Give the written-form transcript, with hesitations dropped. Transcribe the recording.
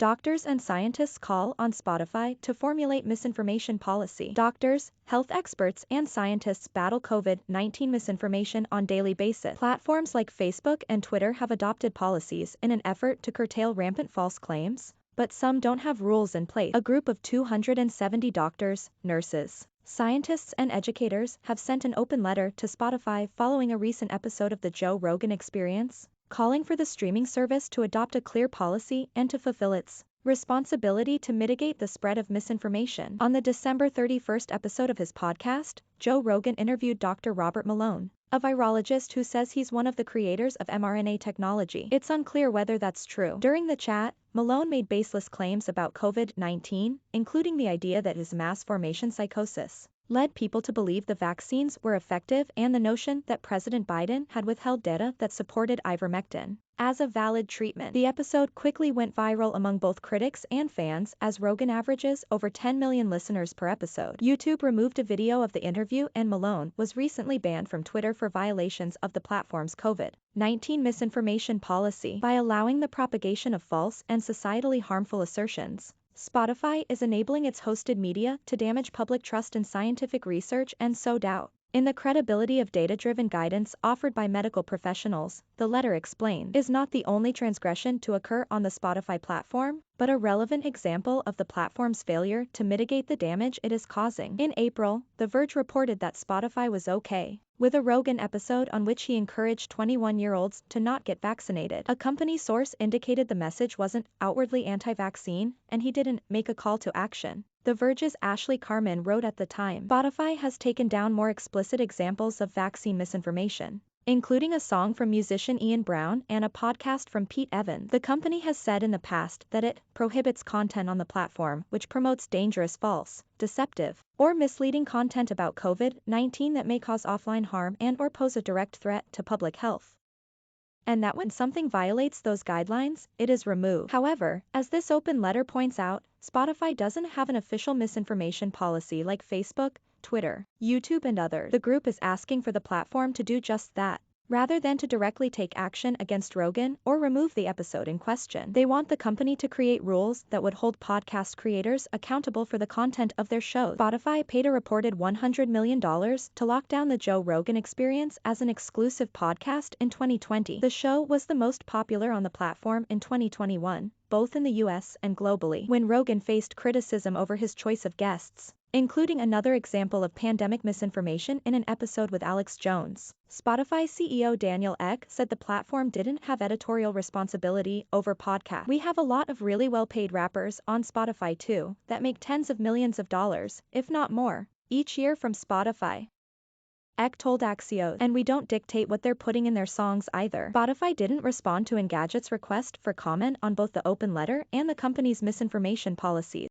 Doctors and scientists call on Spotify to formulate misinformation policy. Doctors, health experts, and scientists battle COVID-19 misinformation on a daily basis. Platforms like Facebook and Twitter have adopted policies in an effort to curtail rampant false claims, but some don't have rules in place. A group of 270 doctors, nurses, scientists, and educators have sent an open letter to Spotify following a recent episode of The Joe Rogan Experience, calling for the streaming service to adopt a clear policy and to fulfill its responsibility to mitigate the spread of misinformation. On the December 31st episode of his podcast, Joe Rogan interviewed Dr. Robert Malone, a virologist who says he's one of the creators of mRNA technology. It's unclear whether that's true. During the chat, Malone made baseless claims about COVID-19, including the idea that his mass formation psychosis led people to believe the vaccines were effective and the notion that President Biden had withheld data that supported ivermectin as a valid treatment. The episode quickly went viral among both critics and fans as Rogan averages over 10 million listeners per episode. YouTube removed a video of the interview, and Malone was recently banned from Twitter for violations of the platform's COVID-19 misinformation policy by allowing the propagation of false and societally harmful assertions. Spotify is enabling its hosted media to damage public trust in scientific research and sow doubt in the credibility of data-driven guidance offered by medical professionals. The letter explained is not the only transgression to occur on the Spotify platform, but a relevant example of the platform's failure to mitigate the damage it is causing. In April, The Verge reported that Spotify was okay with a Rogan episode on which he encouraged 21-year-olds to not get vaccinated. A company source indicated the message wasn't outwardly anti-vaccine, and he didn't make a call to action. The Verge's Ashley Carman wrote at the time, Spotify has taken down more explicit examples of vaccine misinformation, including a song from musician Ian Brown and a podcast from Pete Evans. The company has said in the past that it prohibits content on the platform which promotes dangerous, false, deceptive, or misleading content about COVID-19 that may cause offline harm and/or pose a direct threat to public health, and that when something violates those guidelines, it is removed. However, as this open letter points out, Spotify doesn't have an official misinformation policy like Facebook, Twitter, YouTube, and others. The group is asking for the platform to do just that. Rather than to directly take action against Rogan or remove the episode in question, they want the company to create rules that would hold podcast creators accountable for the content of their shows. Spotify paid a reported $100 million to lock down the Joe Rogan Experience as an exclusive podcast in 2020. The show was the most popular on the platform in 2021, both in the US and globally, when Rogan faced criticism over his choice of guests, including another example of pandemic misinformation in an episode with Alex Jones. Spotify CEO Daniel Ek said the platform didn't have editorial responsibility over podcasts. We have a lot of really well-paid rappers on Spotify too, that make tens of millions of dollars, if not more, each year from Spotify. Ek told Axios, and we don't dictate what they're putting in their songs either. Spotify didn't respond to Engadget's request for comment on both the open letter and the company's misinformation policies.